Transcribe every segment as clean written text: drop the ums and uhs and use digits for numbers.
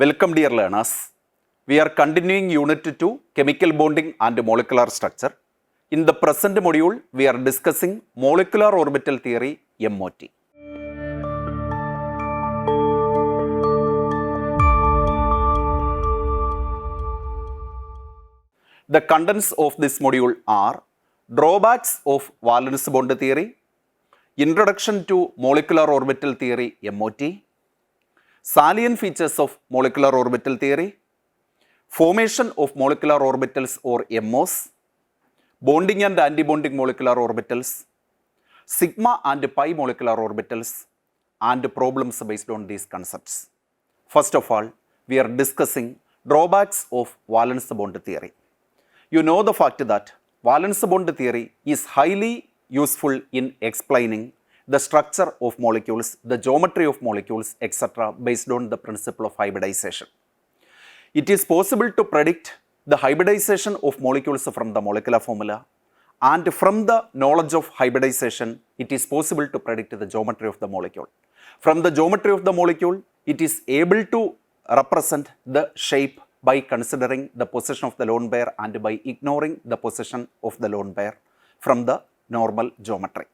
Welcome dear learners. We are continuing Unit 2 Chemical Bonding and Molecular Structure. In the present module, we are discussing Molecular Orbital Theory MOT. The contents of this module are drawbacks of valence bond theory, introduction to Molecular Orbital Theory MOT, salient features of molecular orbital theory, formation of molecular orbitals or MOs, bonding and antibonding molecular orbitals, sigma and pi molecular orbitals, and problems based on these concepts. First of all, we are discussing drawbacks of valence bond theory. You know the fact that valence bond theory is highly useful in explaining the structure of molecules, the geometry of molecules, etc. based on the principle of hybridization. It is possible to predict the hybridization of molecules from the molecular formula, and from the knowledge of hybridization, it is possible to predict the geometry of the molecule. From the geometry of the molecule, it is able to represent the shape by considering the position of the lone pair and by ignoring the position of the lone pair from the normal geometry.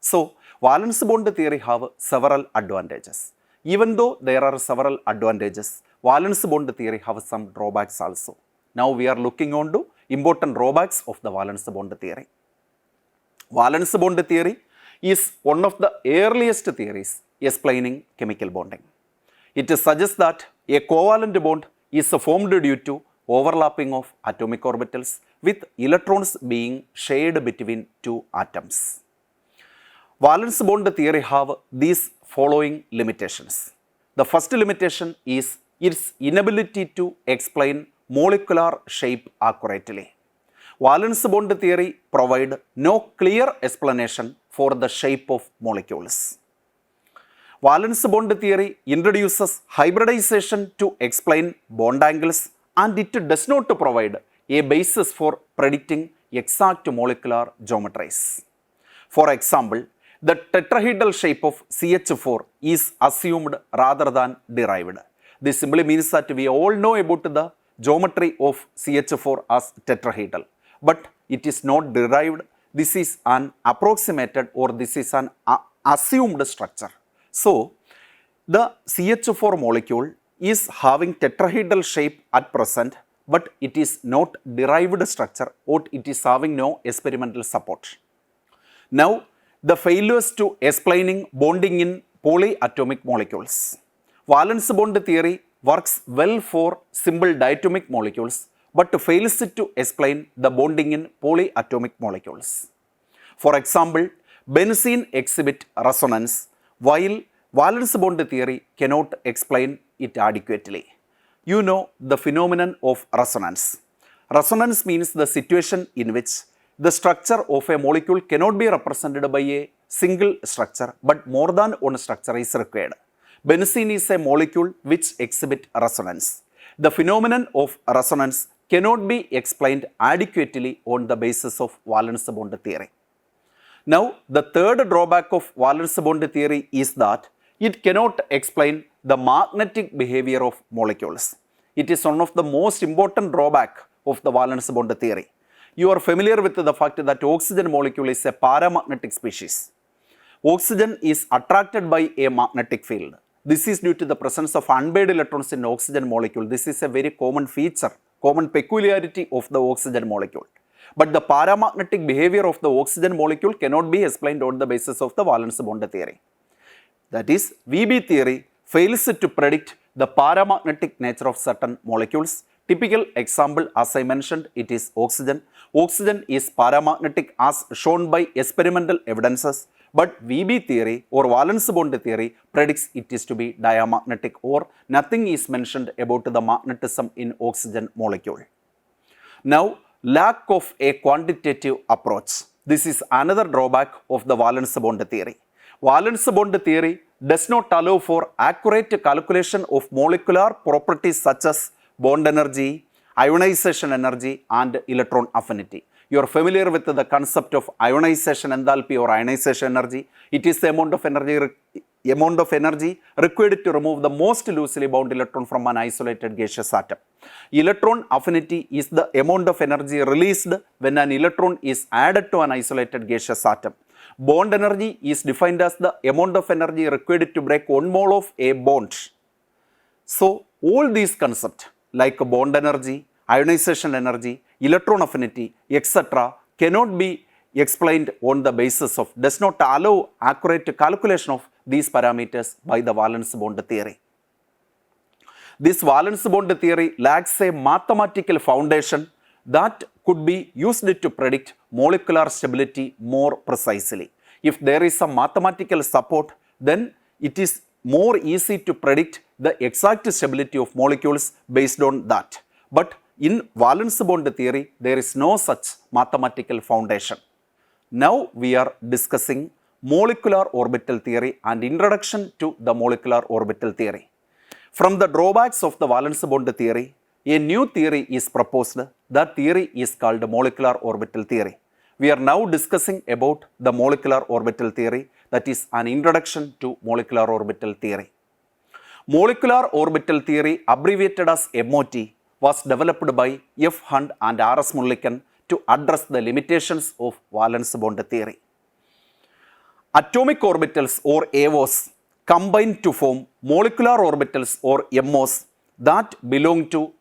So, valence bond theory have several advantages. Even though there are several advantages, valence bond theory have some drawbacks also. Now we are looking on to important drawbacks of the valence bond theory. Valence bond theory is one of the earliest theories explaining chemical bonding. It suggests that a covalent bond is formed due to overlapping of atomic orbitals with electrons being shared between two atoms. Valence bond theory have these following limitations. The first limitation is its inability to explain molecular shape accurately. Valence bond theory provide no clear explanation for the shape of molecules. Valence bond theory introduces hybridization to explain bond angles, and it does not provide a basis for predicting exact molecular geometries. For example, the tetrahedral shape of CH4 is assumed rather than derived. This simply means that we all know about the geometry of CH4 as tetrahedral, but it is not derived. This is an approximated, or this is an assumed structure. So, the CH4 molecule is having tetrahedral shape at present, but it is not derived structure, or it is having no experimental support. Now, the failures to explaining bonding in polyatomic molecules. Valence bond theory works well for simple diatomic molecules, but fails to explain the bonding in polyatomic molecules. For example, benzene exhibit resonance, while valence bond theory cannot explain it adequately. You know the phenomenon of resonance. Resonance means the situation in which the structure of a molecule cannot be represented by a single structure, but more than one structure is required. Benzene is a molecule which exhibits resonance. The phenomenon of resonance cannot be explained adequately on the basis of valence bond theory. Now, the third drawback of valence bond theory is that it cannot explain the magnetic behavior of molecules. It is one of the most important drawback of the valence bond theory. You are familiar with the fact that oxygen molecule is a paramagnetic species. Oxygen is attracted by a magnetic field. This is due to the presence of unpaired electrons in oxygen molecule. This is a very common feature, common peculiarity of the oxygen molecule. But the paramagnetic behavior of the oxygen molecule cannot be explained on the basis of the valence bond theory. That is, VB theory fails to predict the paramagnetic nature of certain molecules. Typical example, as I mentioned, it is oxygen. Oxygen is paramagnetic as shown by experimental evidences, but VB theory or valence bond theory predicts it is to be diamagnetic, or nothing is mentioned about the magnetism in oxygen molecule. Now, lack of a quantitative approach. This is another drawback of the valence bond theory. Valence bond theory does not allow for accurate calculation of molecular properties such as bond energy, ionization energy, and electron affinity. You are familiar with the concept of ionization enthalpy or ionization energy. It is the amount of energy amount of energy required to remove the most loosely bound electron from an isolated gaseous atom. Electron affinity is the amount of energy released when an electron is added to an isolated gaseous atom. Bond energy is defined as the amount of energy required to break 1 mole of a bond. So, all these concepts like bond energy, ionization energy, electron affinity, etc. cannot be explained on the basis of, does not allow accurate calculation of these parameters by the valence bond theory. This valence bond theory lacks a mathematical foundation that could be used to predict molecular stability more precisely. If there is some mathematical support, then it is more easy to predict the exact stability of molecules based on that. But in valence bond theory, there is no such mathematical foundation. Now we are discussing molecular orbital theory and introduction to the molecular orbital theory. From the drawbacks of the valence bond theory, a new theory is proposed. That theory is called molecular orbital theory. We are now discussing about the molecular orbital theory, that is an introduction to molecular orbital theory. Molecular orbital theory, abbreviated as MOT, was developed by F. Hunt and R. S. Mulliken to address the limitations of valence bond theory. Atomic orbitals or AOs combine to form molecular orbitals or MOs that belong to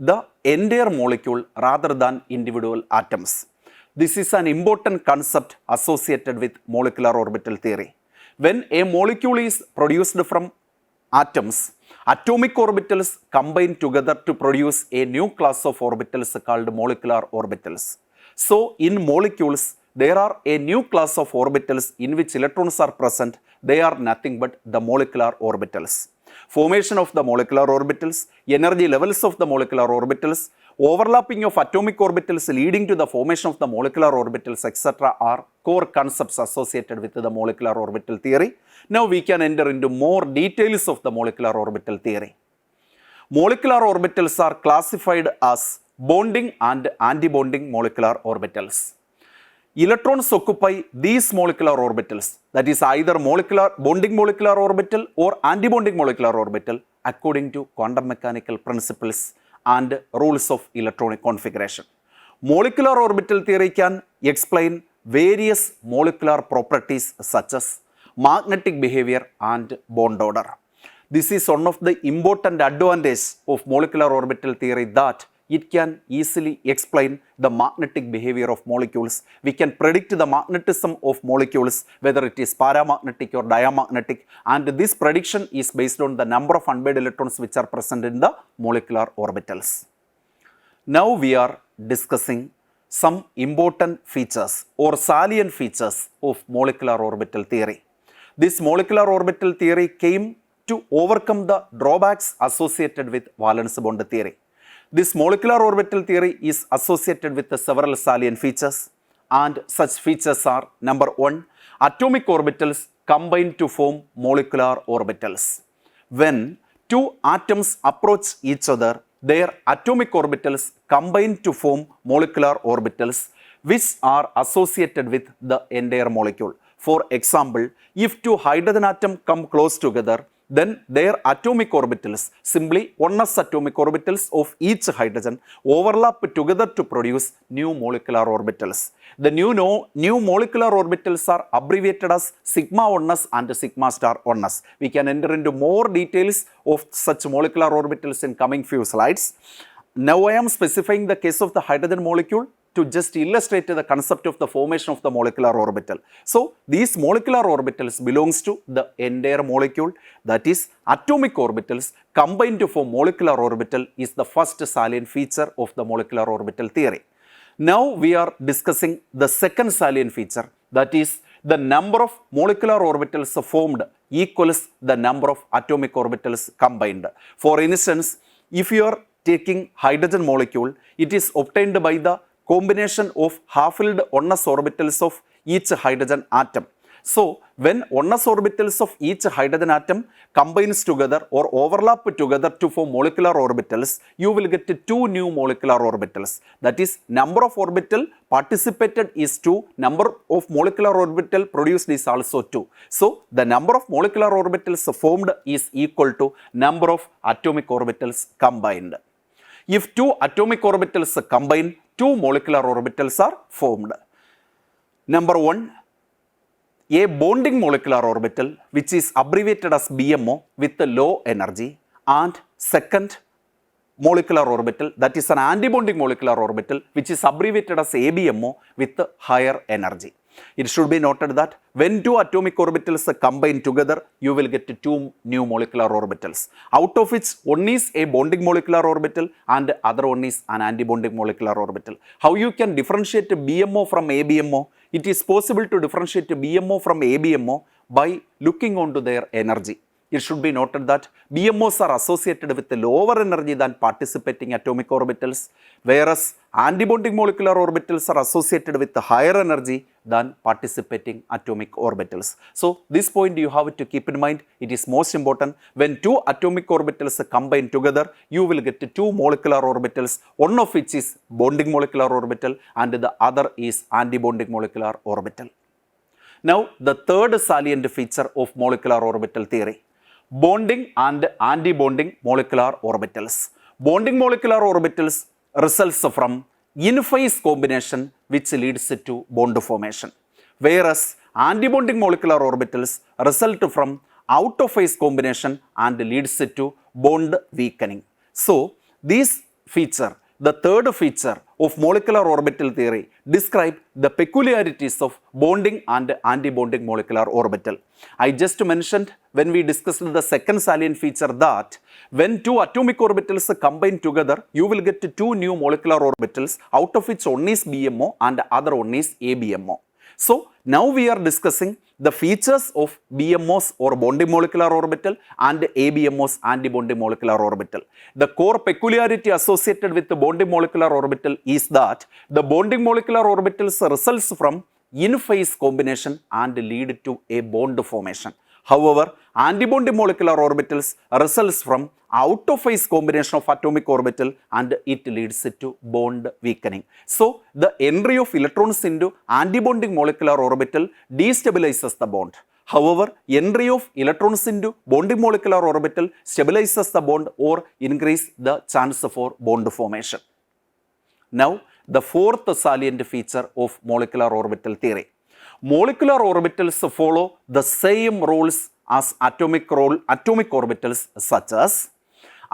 the entire molecule rather than individual atoms. This is an important concept associated with molecular orbital theory. When a molecule is produced from atoms, atomic orbitals combine together to produce a new class of orbitals called molecular orbitals. So, in molecules, there are a new class of orbitals in which electrons are present. They are nothing but the molecular orbitals. Formation of the molecular orbitals, energy levels of the molecular orbitals, overlapping of atomic orbitals leading to the formation of the molecular orbitals, etc. are core concepts associated with the molecular orbital theory. Now we can enter into more details of the molecular orbital theory. Molecular orbitals are classified as bonding and antibonding molecular orbitals. Electrons occupy these molecular orbitals, that is either bonding molecular orbital or antibonding molecular orbital according to quantum mechanical principles and rules of electronic configuration. Molecular orbital theory can explain various molecular properties such as magnetic behavior and bond order. This is one of the important advantages of molecular orbital theory, that it can easily explain the magnetic behavior of molecules. We can predict the magnetism of molecules, whether it is paramagnetic or diamagnetic, and this prediction is based on the number of unpaired electrons which are present in the molecular orbitals. Now we are discussing some important features or salient features of molecular orbital theory. This molecular orbital theory came to overcome the drawbacks associated with valence bond theory. This molecular orbital theory is associated with several salient features, and such features are: number 1, atomic orbitals combine to form molecular orbitals. When two atoms approach each other, their atomic orbitals combine to form molecular orbitals which are associated with the entire molecule. For example, if two hydrogen atoms come close together, then their atomic orbitals, simply 1s atomic orbitals of each hydrogen, overlap together to produce new molecular orbitals. The new molecular orbitals are abbreviated as sigma 1s and sigma star 1s. We can enter into more details of such molecular orbitals in coming few slides. Now I am specifying the case of the hydrogen molecule to just illustrate the concept of the formation of the molecular orbital. So, these molecular orbitals belongs to the entire molecule, that is atomic orbitals combined to form molecular orbital is the first salient feature of the molecular orbital theory. Now we are discussing the second salient feature, that is the number of molecular orbitals formed equals the number of atomic orbitals combined. For instance, if you are taking hydrogen molecule, it is obtained by the combination of half-filled 1s orbitals of each hydrogen atom. So when 1s orbitals of each hydrogen atom combines together or overlap together to form molecular orbitals, you will get 2 new molecular orbitals. That is, number of orbital participated is 2, number of molecular orbital produced is also 2. So the number of molecular orbitals formed is equal to number of atomic orbitals combined. If 2 atomic orbitals combine, 2 molecular orbitals are formed. Number 1, a bonding molecular orbital which is abbreviated as BMO with a low energy, and second molecular orbital that is an antibonding molecular orbital which is abbreviated as ABMO with a higher energy. It should be noted that when 2 atomic orbitals combine together, you will get 2 new molecular orbitals, out of which one is a bonding molecular orbital and other one is an antibonding molecular orbital. How you can differentiate BMO from ABMO? It is possible to differentiate BMO from ABMO by looking onto their energy. It should be noted that BMOs are associated with lower energy than participating atomic orbitals, whereas antibonding molecular orbitals are associated with higher energy than participating atomic orbitals. So this point you have to keep in mind. It is most important. When 2 atomic orbitals combine together, you will get 2 molecular orbitals, one of which is bonding molecular orbital and the other is antibonding molecular orbital. Now the third salient feature of molecular orbital theory: bonding and antibonding molecular orbitals. Bonding molecular orbitals results from in-phase combination which leads to bond formation, whereas antibonding molecular orbitals result from out-of-phase combination and leads to bond weakening. So this feature, the third feature of molecular orbital theory, describe the peculiarities of bonding and antibonding molecular orbital. I just mentioned when we discussed the second salient feature that when 2 atomic orbitals combine together, you will get 2 new molecular orbitals, out of which one is BMO and other one is ABMO. So now we are discussing the features of BMOs or bonding molecular orbital and ABMOs antibonding molecular orbital. The core peculiarity associated with the bonding molecular orbital is that the bonding molecular orbitals results from in-phase combination and lead to a bond formation. However, antibonding molecular orbitals results from out-of-phase combination of atomic orbital and it leads to bond weakening. So the entry of electrons into antibonding molecular orbital destabilizes the bond. However, entry of electrons into bonding molecular orbital stabilizes the bond or increase the chance for bond formation. Now the fourth salient feature of molecular orbital theory: molecular orbitals follow the same rules as atomic orbitals, such as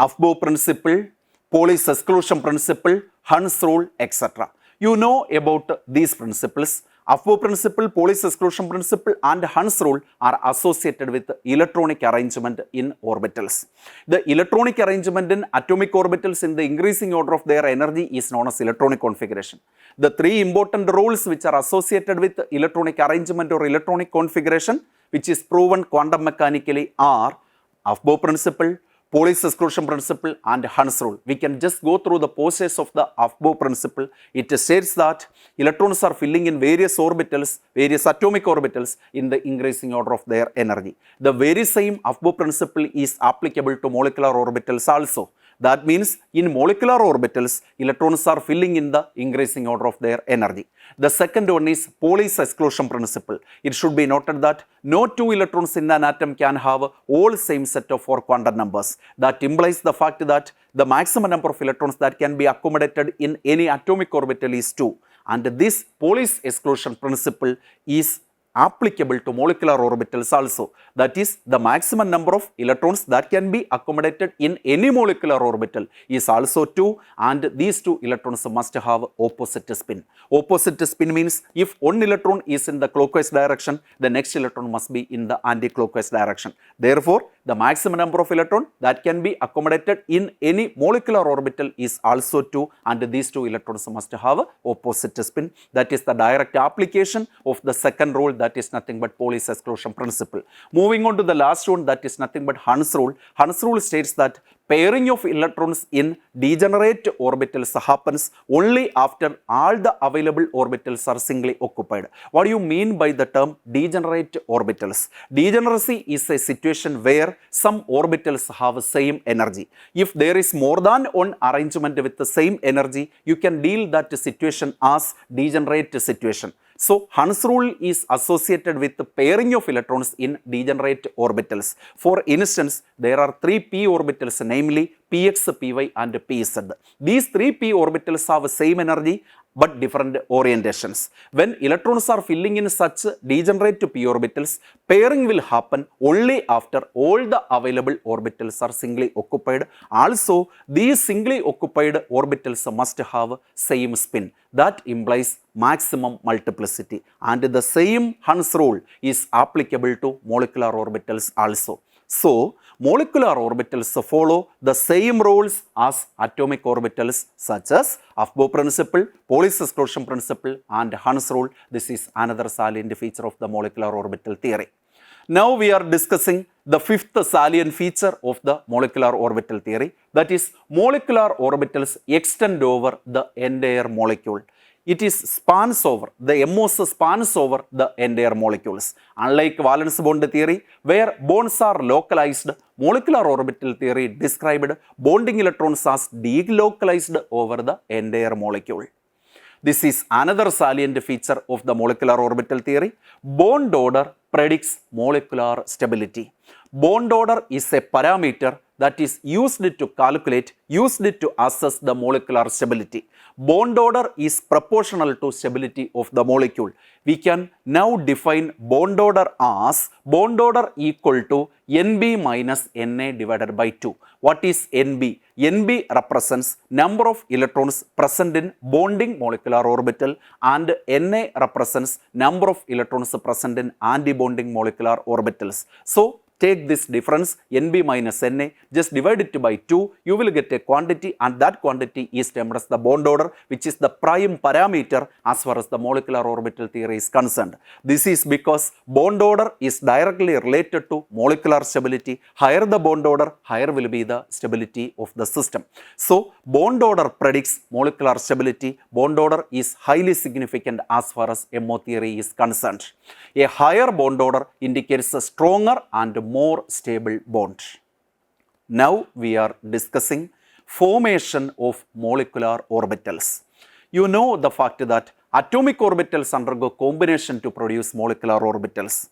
Aufbau principle, Pauli's exclusion principle, Hund's rule, etc. You know about these principles. Aufbau principle, Pauli's exclusion principle and Hund's rule are associated with electronic arrangement in orbitals. The electronic arrangement in atomic orbitals in the increasing order of their energy is known as electronic configuration. The 3 important rules which are associated with electronic arrangement or electronic configuration, which is proven quantum mechanically, are Aufbau principle, Pauli's exclusion principle and Hund's rule. We can just go through the process of the Aufbau principle. It states that electrons are filling in various orbitals, various atomic orbitals in the increasing order of their energy. The very same Aufbau principle is applicable to molecular orbitals also. That means in molecular orbitals, electrons are filling in the increasing order of their energy. The second one is Pauli's exclusion principle. It should be noted that no 2 electrons in an atom can have all same set of 4 quantum numbers. That implies the fact that the maximum number of electrons that can be accommodated in any atomic orbital is 2. And this Pauli's exclusion principle is applicable to molecular orbitals also. That is, the maximum number of electrons that can be accommodated in any molecular orbital is also 2, and these 2 electrons must have opposite spin. Opposite spin means if one electron is in the clockwise direction, the next electron must be in the anti-clockwise direction. Therefore, the maximum number of electrons that can be accommodated in any molecular orbital is also 2, and these 2 electrons must have opposite spin. That is the direct application of the second rule, that is nothing but Pauli's exclusion principle. Moving on to the last one, that is nothing but Hund's rule. Hund's rule states that pairing of electrons in degenerate orbitals happens only after all the available orbitals are singly occupied. What do you mean by the term degenerate orbitals? Degeneracy is a situation where some orbitals have same energy. If there is more than one arrangement with the same energy, you can deal that situation as degenerate situation. So, Hund's rule is associated with the pairing of electrons in degenerate orbitals. For instance, there are 3 p orbitals, namely px, py and pz. These 3 p orbitals have same energy but different orientations. When electrons are filling in such degenerate p orbitals, pairing will happen only after all the available orbitals are singly occupied. Also, these singly occupied orbitals must have same spin. That implies maximum multiplicity, and the same Hund's rule is applicable to molecular orbitals also. So, molecular orbitals follow the same rules as atomic orbitals, such as Aufbau principle, Pauli's exclusion principle and Hund's rule. This is another salient feature of the molecular orbital theory. Now we are discussing the fifth salient feature of the molecular orbital theory, that is molecular orbitals extend over the entire molecule. It is spans over, the MOS spans over the entire molecules. Unlike valence bond theory, where bonds are localized, molecular orbital theory described bonding electrons as delocalized over the entire molecule. This is another salient feature of the molecular orbital theory. Bond order predicts molecular stability. Bond order is a parameter that is used to calculate, used to assess the molecular stability. Bond order is proportional to stability of the molecule. We can now define bond order as bond order equal to NB minus NA divided by 2. What is NB? NB represents number of electrons present in bonding molecular orbital, and NA represents number of electrons present in antibonding molecular orbitals. So, take this difference NB minus NA, just divide it by 2, you will get a quantity, and that quantity is termed as the bond order, which is the prime parameter as far as the molecular orbital theory is concerned. This is because bond order is directly related to molecular stability. Higher the bond order, higher will be the stability of the system. So, bond order predicts molecular stability. Bond order is highly significant as far as MO theory is concerned. A higher bond order indicates a stronger and more stable bond. Now we are discussing formation of molecular orbitals. You know the fact that atomic orbitals undergo combination to produce molecular orbitals.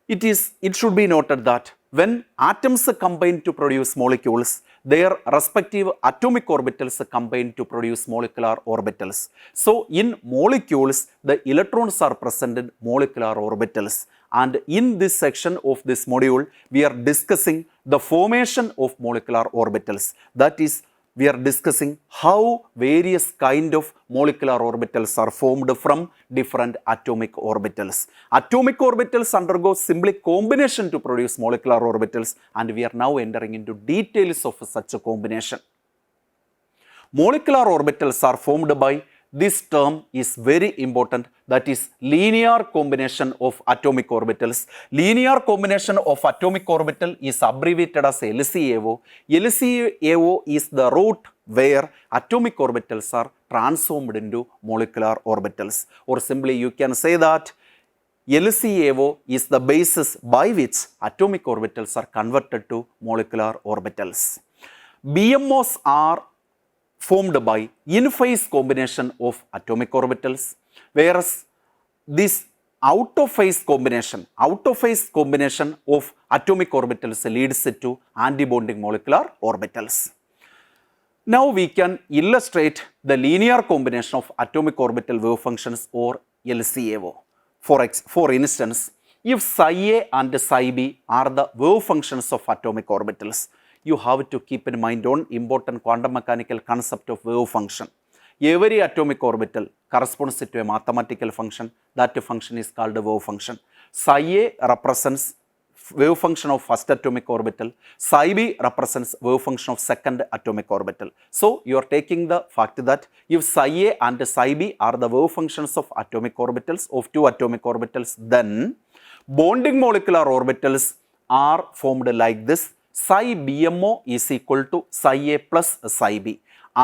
It should be noted that when atoms combine to produce molecules, their respective atomic orbitals combine to produce molecular orbitals. So, in molecules, the electrons are present in molecular orbitals. And in this section of this module, we are discussing the formation of molecular orbitals. That is, we are discussing how various kind of molecular orbitals are formed from different atomic orbitals. Atomic orbitals undergo simply combination to produce molecular orbitals, and we are now entering into details of such a combination. Molecular orbitals are formed by, this term is very important, that is linear combination of atomic orbitals. Linear combination of atomic orbital is abbreviated as LCAO. LCAO is the route where atomic orbitals are transformed into molecular orbitals. Or simply you can say that LCAO is the basis by which atomic orbitals are converted to molecular orbitals. BMOs are formed by in-phase combination of atomic orbitals, whereas this out-of-phase combination of atomic orbitals leads to antibonding molecular orbitals. Now we can illustrate the linear combination of atomic orbital wave functions, or LCAO. For instance, if psi A and psi B are the wave functions of atomic orbitals, you have to keep in mind one important quantum mechanical concept of wave function. Every atomic orbital corresponds to a mathematical function. That function is called a wave function. Psi A represents wave function of first atomic orbital. Psi B represents wave function of second atomic orbital. So, you are taking the fact that if psi A and psi B are the wave functions of atomic orbitals, of two atomic orbitals, then bonding molecular orbitals are formed like this. psi BMO is equal to psi A plus psi B.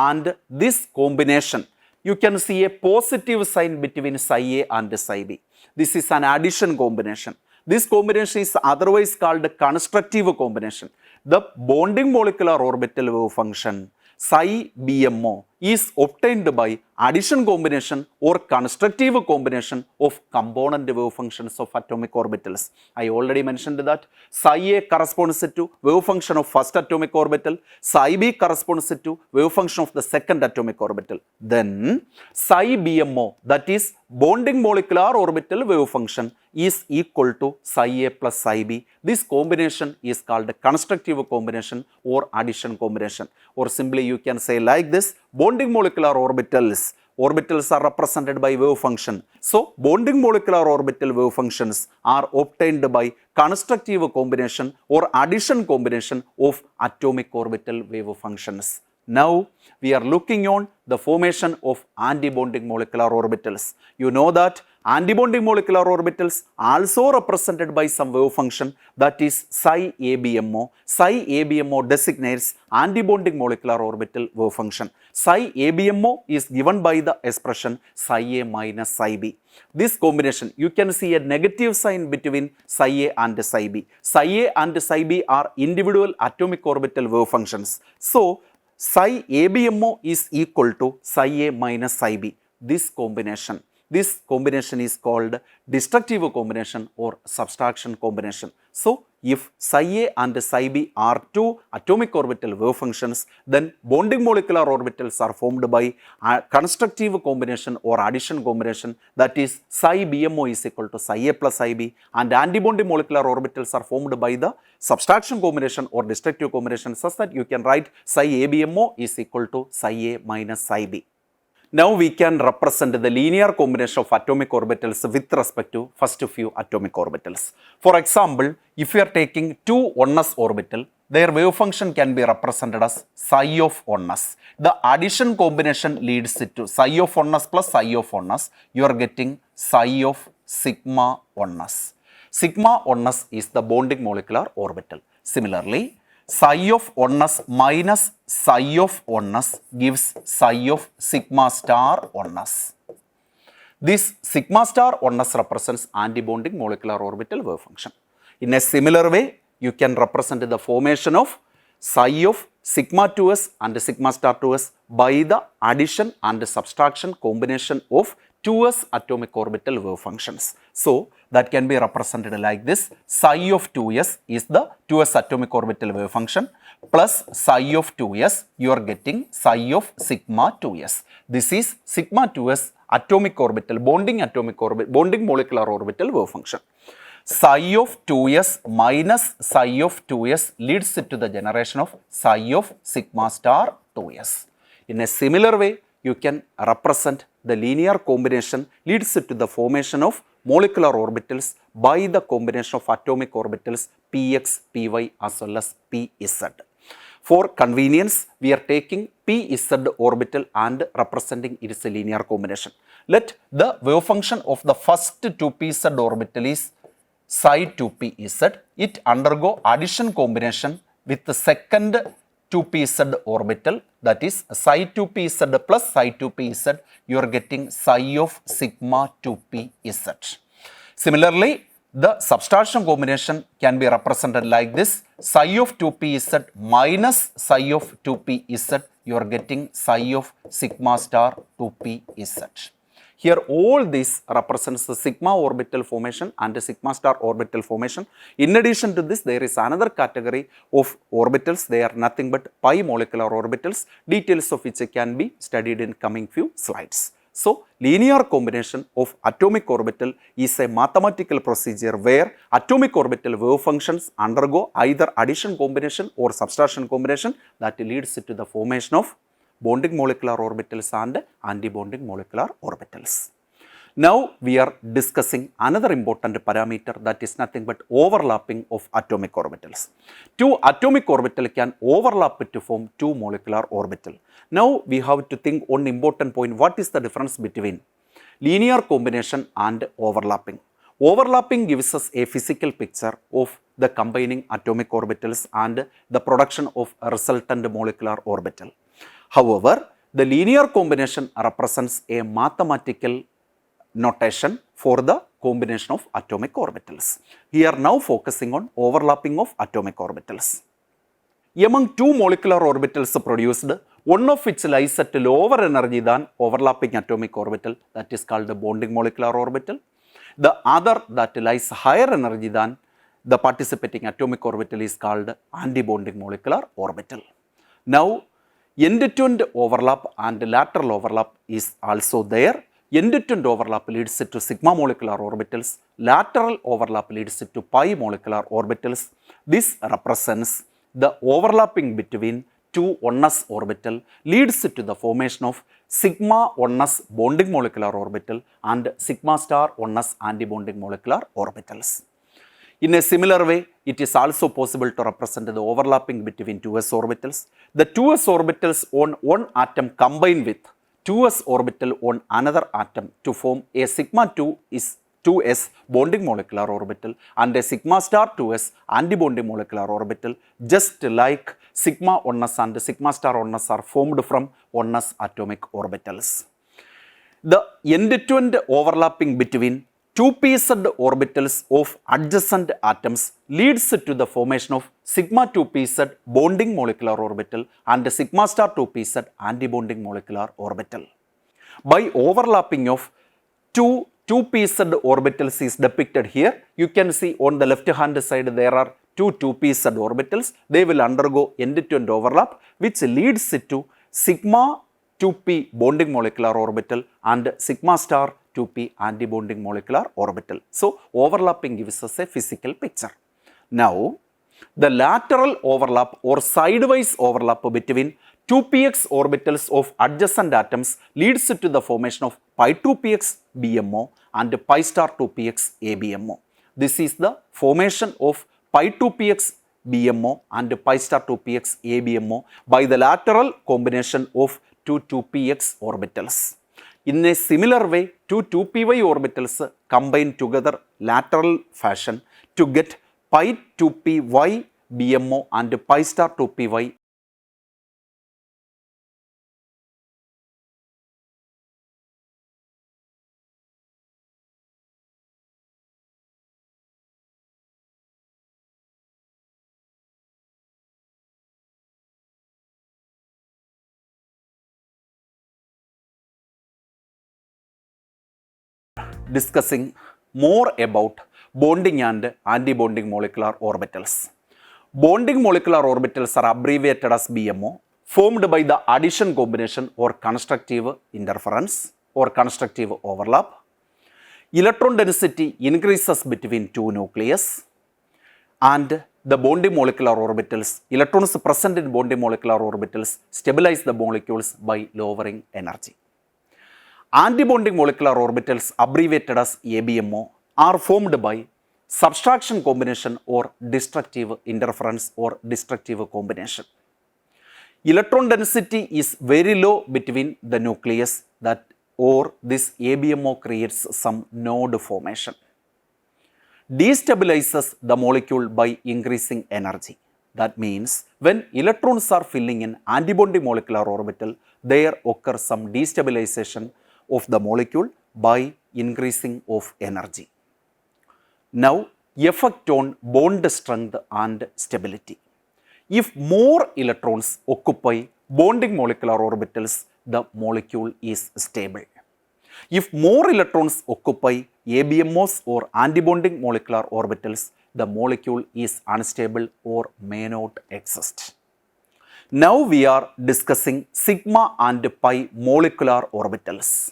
And this combination, you can see a positive sign between psi A and psi B. This is an addition combination. This combination is otherwise called constructive combination. The bonding molecular orbital wave function psi BMO is obtained by addition combination or constructive combination of component wave functions of atomic orbitals. I already mentioned that psi A corresponds to wave function of first atomic orbital, psi B corresponds to wave function of the second atomic orbital. Then psi BMO, that is bonding molecular orbital wave function, is equal to psi A plus psi B. This combination is called constructive combination or addition combination, or simply you can say like this: bonding molecular orbitals are represented by wave function. So bonding molecular orbital wave functions are obtained by constructive combination or addition combination of atomic orbital wave functions. Now we are looking on the formation of antibonding molecular orbitals. You know that antibonding molecular orbitals also represented by some wave function, that is psi ABMO. Psi ABMO designates antibonding molecular orbital wave function. Psi ABMO is given by the expression psi A minus psi B. This combination, you can see a negative sign between psi A and psi B. Psi A and psi B are individual atomic orbital wave functions. So psi ABMO is equal to psi A minus psi B. This combination is called destructive combination or subtraction combination. So if psi A and psi B are two atomic orbital wave functions, then bonding molecular orbitals are formed by a constructive combination or addition combination, that is psi BMO is equal to psi A plus psi B, and antibonding molecular orbitals are formed by the subtraction combination or destructive combination, such that you can write psi ABMO is equal to psi A minus psi B. Now we can represent the linear combination of atomic orbitals with respect to first few atomic orbitals. For example, if we are taking two 1s orbital, their wave function can be represented as psi of 1s. The addition combination leads to psi of 1s plus psi of 1s. You are getting psi of sigma 1s. Sigma 1s is the bonding molecular orbital. Similarly, psi of 1s minus psi of 1s gives psi of sigma star 1s. This sigma star 1s represents antibonding molecular orbital wave function. In a similar way, you can represent the formation of psi of sigma 2s and sigma star 2s by the addition and subtraction combination of 2s atomic orbital wave functions. So that can be represented like this: psi of 2s is the 2s atomic orbital wave function, plus psi of 2s, you are getting psi of sigma 2s. This is sigma 2s atomic orbital, bonding molecular orbital wave function. Psi of 2s minus psi of 2s leads to the generation of psi of sigma star 2s. In a similar way, you can represent the linear combination leads to the formation of molecular orbitals by the combination of atomic orbitals px, py as well as pz. For convenience, we are taking pz orbital and representing it as a linear combination. Let the wave function of the first 2pz orbital is psi 2pz. It undergo addition combination with the second 2pz orbital, that is psi 2pz plus psi 2pz, you are getting psi of sigma 2pz. Similarly, the subtraction combination can be represented like this: psi of 2pz minus psi of 2pz, you are getting psi of sigma star 2pz. Here all this represents the sigma orbital formation and the sigma star orbital formation. In addition to this, there is another category of orbitals. They are nothing but pi molecular orbitals, details of which can be studied in coming few slides. So, linear combination of atomic orbital is a mathematical procedure where atomic orbital wave functions undergo either addition combination or subtraction combination that leads to the formation of bonding molecular orbitals and antibonding molecular orbitals. Now we are discussing another important parameter, that is nothing but overlapping of atomic orbitals. Two atomic orbital can overlap to form two molecular orbital. Now we have to think one important point: what is the difference between linear combination and overlapping? Overlapping gives us a physical picture of the combining atomic orbitals and the production of a resultant molecular orbital. However, the linear combination represents a mathematical notation for the combination of atomic orbitals. Here now focusing on overlapping of atomic orbitals. Among two molecular orbitals produced, one of which lies at lower energy than overlapping atomic orbital, that is called the bonding molecular orbital. The other that lies higher energy than the participating atomic orbital is called antibonding molecular orbital. Now, end-to-end overlap and lateral overlap is also there. End-to-end overlap leads to sigma molecular orbitals. Lateral overlap leads to pi molecular orbitals. This represents the overlapping between two 1s orbital leads to the formation of sigma 1s bonding molecular orbital and sigma star 1s antibonding molecular orbitals. In a similar way, it is also possible to represent the overlapping between 2s orbitals. The 2s orbitals on one atom combine with 2s orbital on another atom to form a sigma 2s bonding molecular orbital and a sigma star 2s antibonding molecular orbital, just like sigma 1s and sigma star 1s are formed from 1s atomic orbitals. The end-to-end overlapping between 2pz orbitals of adjacent atoms leads to the formation of sigma 2pz bonding molecular orbital and sigma star 2pz antibonding molecular orbital. By overlapping of two 2pz orbitals is depicted here. You can see on the left hand side there are two 2pz orbitals. They will undergo end-to-end overlap, which leads to sigma 2p bonding molecular orbital and sigma star 2p antibonding molecular orbital. So, overlapping gives us a physical picture. Now, the lateral overlap or sidewise overlap between 2px orbitals of adjacent atoms leads to the formation of pi 2px BMO and pi star 2px ABMO. This is the formation of pi 2px BMO and pi star 2px ABMO by the lateral combination of two 2px orbitals. In a similar way, two 2py orbitals combine together lateral fashion to get pi 2py BMO and pi star 2py. Discussing more about bonding and antibonding molecular orbitals. Bonding molecular orbitals are abbreviated as BMO, formed by the addition combination or constructive interference or constructive overlap. Electron density increases between two nucleus and the bonding molecular orbitals, electrons present in bonding molecular orbitals stabilize the molecules by lowering energy. Antibonding molecular orbitals, abbreviated as ABMO, are formed by subtraction combination or destructive interference or destructive combination. Electron density is very low between the nucleus or this ABMO creates some node formation. Destabilizes the molecule by increasing energy. That means when electrons are filling in antibonding molecular orbital, there occurs some destabilization of the molecule by increasing of energy. Now, effect on bond strength and stability. If more electrons occupy bonding molecular orbitals, the molecule is stable. If more electrons occupy ABMOs or antibonding molecular orbitals, the molecule is unstable or may not exist. Now we are discussing sigma and pi molecular orbitals.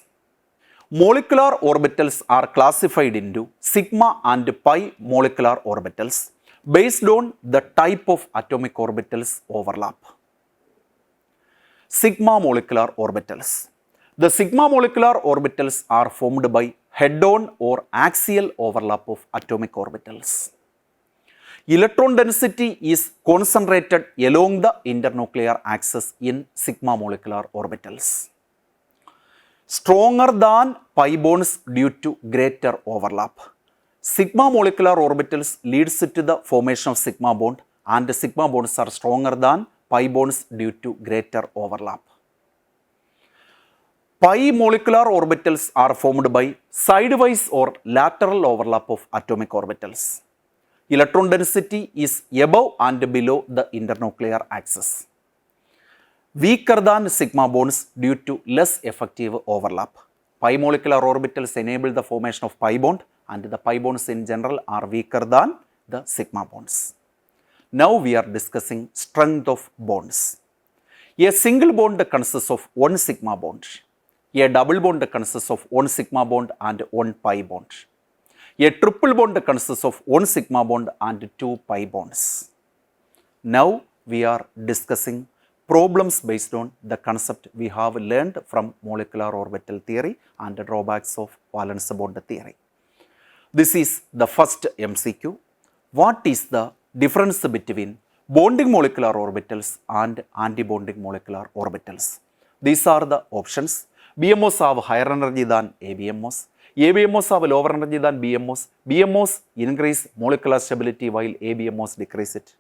Molecular orbitals are classified into sigma and pi molecular orbitals based on the type of atomic orbitals overlap. Sigma molecular orbitals. The sigma molecular orbitals are formed by head-on or axial overlap of atomic orbitals. Electron density is concentrated along the internuclear axis in sigma molecular orbitals. Stronger than pi bonds due to greater overlap. Sigma molecular orbitals leads to the formation of sigma bond, and the sigma bonds are stronger than pi bonds due to greater overlap. Pi molecular orbitals are formed by sidewise or lateral overlap of atomic orbitals. Electron density is above and below the internuclear axis. Weaker than sigma bonds due to less effective overlap. Pi molecular orbitals enable the formation of pi bond, and the pi bonds in general are weaker than the sigma bonds. Now we are discussing strength of bonds. A single bond consists of one sigma bond. A double bond consists of one sigma bond and one pi bond. A triple bond consists of one sigma bond and two pi bonds. Now we are discussing problems based on the concept we have learned from molecular orbital theory and the drawbacks of valence bond theory. This is the first MCQ. What is the difference between bonding molecular orbitals and antibonding molecular orbitals? These are the options. BMOs have higher energy than ABMOs. ABMOs have lower energy than BMOs. BMOs increase molecular stability while ABMOs decrease it.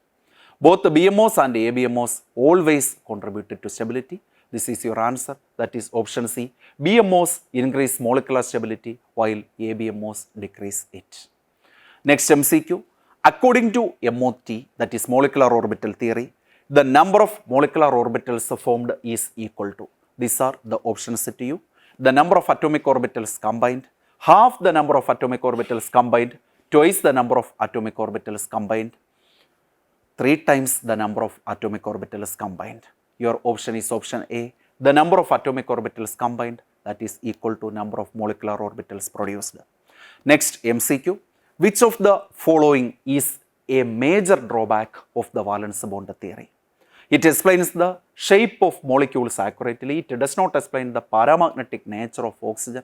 Both the BMOs and ABMOs always contributed to stability. This is your answer. That is option C. BMOs increase molecular stability while ABMOs decrease it. Next MCQ. According to MOT, that is molecular orbital theory, the number of molecular orbitals formed is equal to. These are the options to you. The number of atomic orbitals combined, half the number of atomic orbitals combined, twice the number of atomic orbitals combined, 3 times the number of atomic orbitals combined. Your option is option A. The number of atomic orbitals combined, that is equal to number of molecular orbitals produced. Next MCQ. Which of the following is a major drawback of the valence bond theory? It explains the shape of molecules accurately. It does not explain the paramagnetic nature of oxygen.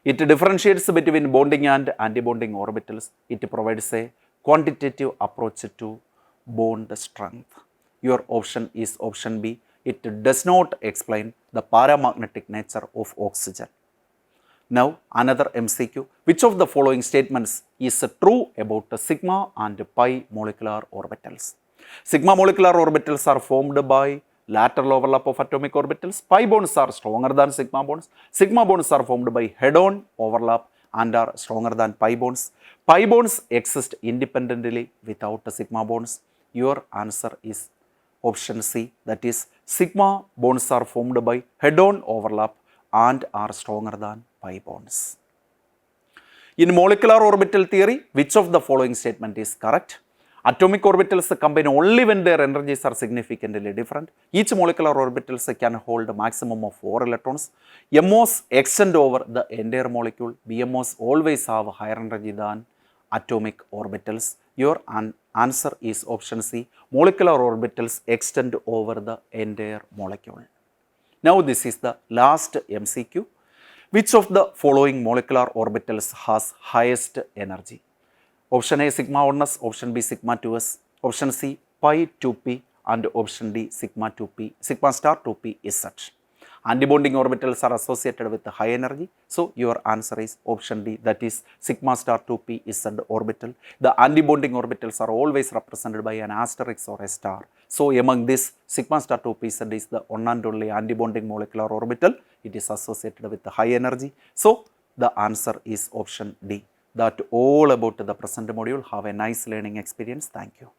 It differentiates between bonding and antibonding orbitals. It provides a quantitative approach to bond strength. Your option is option B. It does not explain the paramagnetic nature of oxygen. Now another MCQ. Which of the following statements is true about the sigma and pi molecular orbitals? Sigma molecular orbitals are formed by lateral overlap of atomic orbitals. Pi bonds are stronger than sigma bonds. Sigma bonds are formed by head-on overlap and are stronger than pi bonds. Pi bonds exist independently without the sigma bonds. Your answer is option C. That is sigma bonds are formed by head-on overlap and are stronger than pi bonds. In molecular orbital theory, which of the following statement is correct? Atomic orbitals combine only when their energies are significantly different. Each molecular orbitals can hold a maximum of 4 electrons. MOs extend over the entire molecule. BMOs always have higher energy than atomic orbitals. Your answer is option C. Molecular orbitals extend over the entire molecule. Now this is the last MCQ. Which of the following molecular orbitals has highest energy? Option A sigma 1s, option B sigma 2s, option C pi 2p, and option D sigma 2p, sigma star 2p is such. Antibonding orbitals are associated with high energy, so your answer is option D, that is sigma star 2p is an orbital. The antibonding orbitals are always represented by an asterisk or a star. So among this, sigma star 2p is the one and only antibonding molecular orbital. It is associated with high energy. So the answer is option D. That all about the present module. Have a nice learning experience. Thank you.